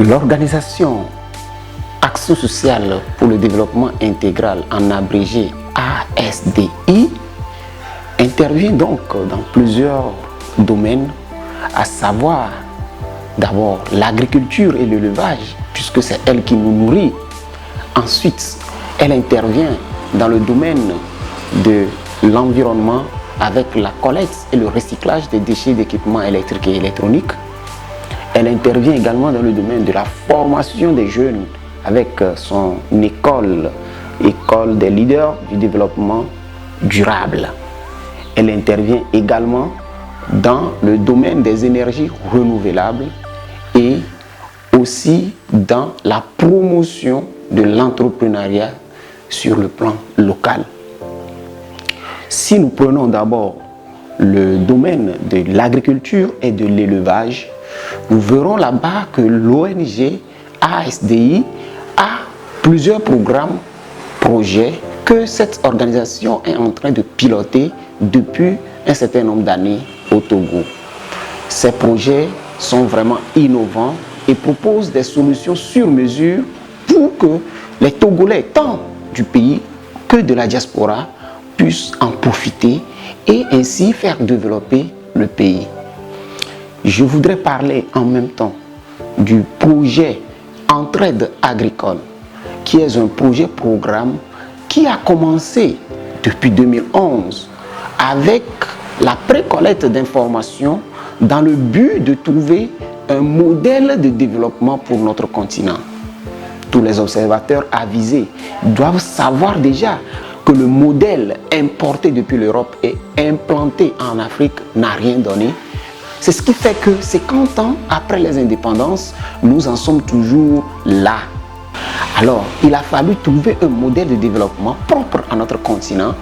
L'organisation Action sociale pour le développement intégral, en abrégé ASDI, intervient donc dans plusieurs domaines, à savoir d'abord l'agriculture et l'élevage, puisque c'est elle qui nous nourrit. Ensuite, elle intervient dans le domaine de l'environnement avec la collecte et le recyclage des déchets d'équipements électriques et électroniques. Elle intervient également dans le domaine de la formation des jeunes avec son école des leaders du développement durable. Elle intervient également dans le domaine des énergies renouvelables et aussi dans la promotion de l'entrepreneuriat sur le plan local. Si nous prenons d'abord le domaine de l'agriculture et de l'élevage, nous verrons là-bas que l'ONG ASDI a plusieurs programmes, projets que cette organisation est en train de piloter depuis un certain nombre d'années au Togo. Ces projets sont vraiment innovants et proposent des solutions sur mesure pour que les Togolais, tant du pays que de la diaspora, puissent en profiter et ainsi faire développer le pays. Je voudrais parler en même temps du projet Entraide agricole, qui est un projet programme qui a commencé depuis 2011 avec la précollecte d'informations dans le but de trouver un modèle de développement pour notre continent. Tous les observateurs avisés doivent savoir déjà que le modèle importé depuis l'Europe et implanté en Afrique n'a rien donné. C'est ce qui fait que 50 ans après les indépendances, nous en sommes toujours là. Alors, il a fallu trouver un modèle de développement propre à notre continent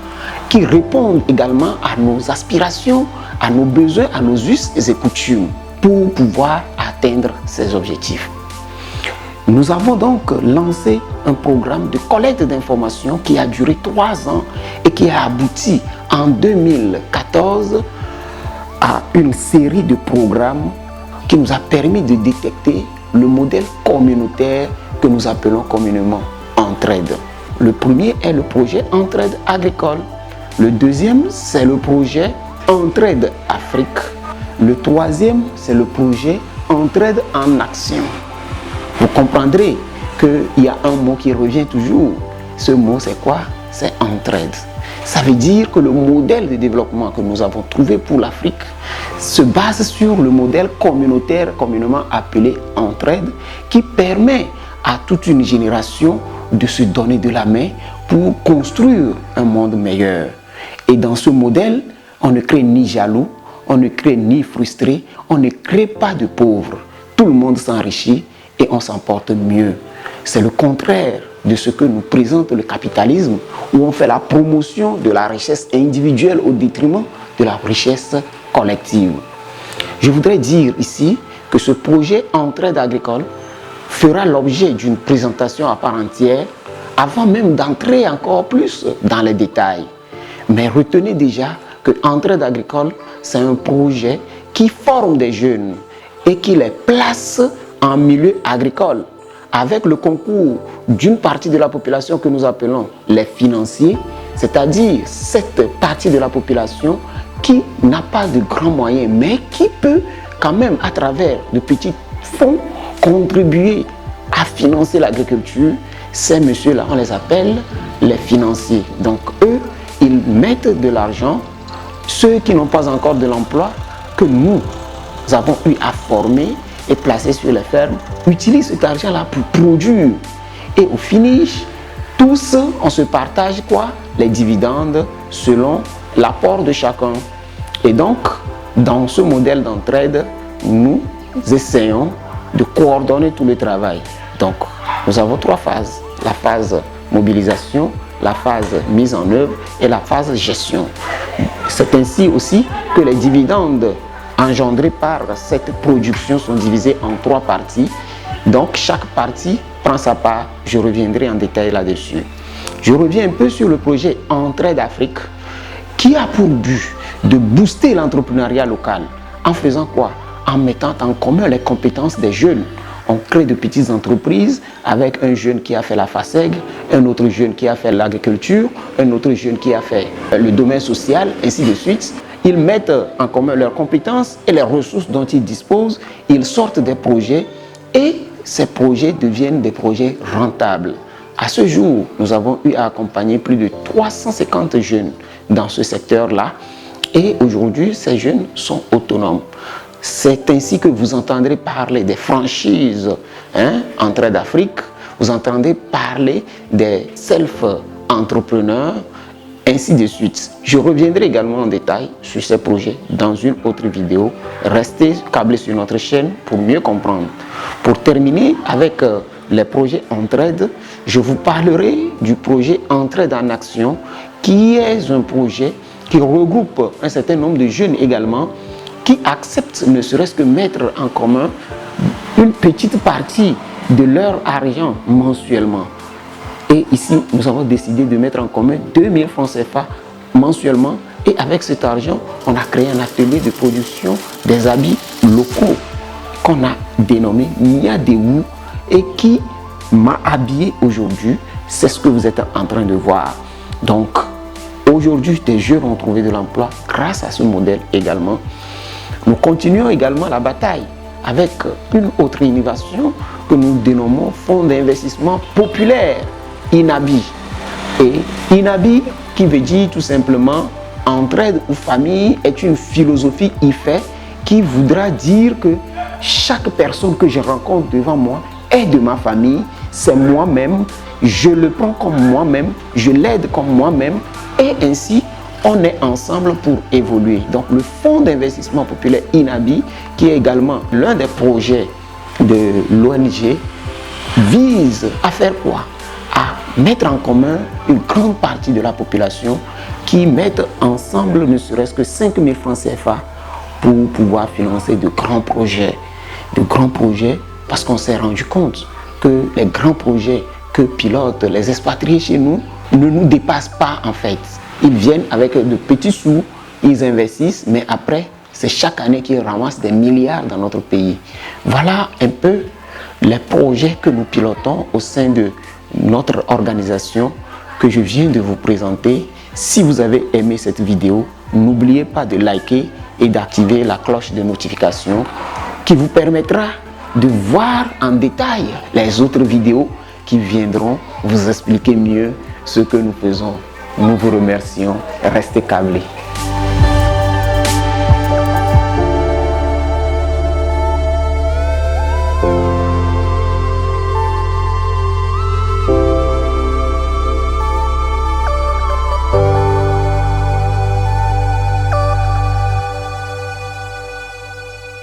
qui réponde également à nos aspirations, à nos besoins, à nos us et coutumes pour pouvoir atteindre ces objectifs. Nous avons donc lancé un programme de collecte d'informations qui a duré 3 ans et qui a abouti en 2014 à une série de programmes qui nous a permis de détecter le modèle communautaire que nous appelons communément Entraide. Le premier est le projet Entraide agricole. Le deuxième, c'est le projet Entraide Afrique. Le troisième, c'est le projet Entraide en action. Vous comprendrez qu'il y a un mot qui revient toujours. Ce mot, c'est quoi? C'est entraide. Ça veut dire que le modèle de développement que nous avons trouvé pour l'Afrique se base sur le modèle communautaire communément appelé entraide, qui permet à toute une génération de se donner de la main pour construire un monde meilleur. Et dans ce modèle, on ne crée ni jaloux, on ne crée ni frustré, on ne crée pas de pauvres. Tout le monde s'enrichit et on s'en porte mieux. C'est le contraire de ce que nous présente le capitalisme, où on fait la promotion de la richesse individuelle au détriment de la richesse collective. Je voudrais dire ici que ce projet Entraide agricole fera l'objet d'une présentation à part entière avant même d'entrer encore plus dans les détails. Mais retenez déjà que Entraide agricole, c'est un projet qui forme des jeunes et qui les place en milieu agricole, avec le concours d'une partie de la population que nous appelons les financiers, c'est-à-dire cette partie de la population qui n'a pas de grands moyens, mais qui peut quand même, à travers de petits fonds, contribuer à financer l'agriculture. Ces messieurs-là, on les appelle les financiers. Donc eux, ils mettent de l'argent. Ceux qui n'ont pas encore de l'emploi, que nous avons eu à former et placer sur les fermes, utilisent cet argent-là pour produire. Et au finish, tous, on se partage quoi? Les dividendes selon l'apport de chacun. Et donc, dans ce modèle d'entraide, nous essayons de coordonner tout le travail. Donc, nous avons 3 phases. La phase mobilisation, la phase mise en œuvre et la phase gestion. C'est ainsi aussi que les dividendes engendrés par cette production sont divisés en 3 parties. Donc chaque partie prend sa part. Je reviendrai en détail là-dessus. Je reviens un peu sur le projet Entraide Afrique qui a pour but de booster l'entrepreneuriat local en faisant quoi? En mettant en commun les compétences des jeunes. On crée de petites entreprises avec un jeune qui a fait la FASEG, un autre jeune qui a fait l'agriculture, un autre jeune qui a fait le domaine social, ainsi de suite. Ils mettent en commun leurs compétences et les ressources dont ils disposent. Ils sortent des projets et ces projets deviennent des projets rentables. À ce jour, nous avons eu à accompagner plus de 350 jeunes dans ce secteur-là. Et aujourd'hui, ces jeunes sont autonomes. C'est ainsi que vous entendrez parler des franchises Entraide Afrique, vous entendez parler des self-entrepreneurs, ainsi de suite. Je reviendrai également en détail sur ces projets dans une autre vidéo. Restez câblés sur notre chaîne pour mieux comprendre. Pour terminer avec les projets Entraide, je vous parlerai du projet Entraide en Action, qui est un projet qui regroupe un certain nombre de jeunes également, qui acceptent ne serait-ce que mettre en commun une petite partie de leur argent mensuellement. Et ici, nous avons décidé de mettre en commun 2000 francs CFA mensuellement. Et avec cet argent, on a créé un atelier de production des habits locaux qu'on a dénommé Niadewu et qui m'a habillé aujourd'hui. C'est ce que vous êtes en train de voir. Donc, aujourd'hui, des jeunes ont trouvé de l'emploi grâce à ce modèle également. Nous continuons également la bataille avec une autre innovation que nous dénommons Fonds d'investissement populaire, INABI. Et INABI, qui veut dire tout simplement entraide ou famille, est une philosophie IFE qui voudra dire que chaque personne que je rencontre devant moi est de ma famille, c'est moi-même, je le prends comme moi-même, je l'aide comme moi-même et ainsi on est ensemble pour évoluer. Donc le Fonds d'investissement populaire INABI, qui est également l'un des projets de l'ONG, vise à faire quoi? À mettre en commun une grande partie de la population qui mettent ensemble ne serait-ce que 5 000 francs CFA pour pouvoir financer de grands projets. De grands projets parce qu'on s'est rendu compte que les grands projets que pilotent les expatriés chez nous ne nous dépassent pas en fait. Ils viennent avec de petits sous, ils investissent, mais après, c'est chaque année qu'ils ramassent des milliards dans notre pays. Voilà un peu les projets que nous pilotons au sein de notre organisation que je viens de vous présenter. Si vous avez aimé cette vidéo, n'oubliez pas de liker et d'activer la cloche de notification qui vous permettra de voir en détail les autres vidéos qui viendront vous expliquer mieux ce que nous faisons. Nous vous remercions. Restez câblés.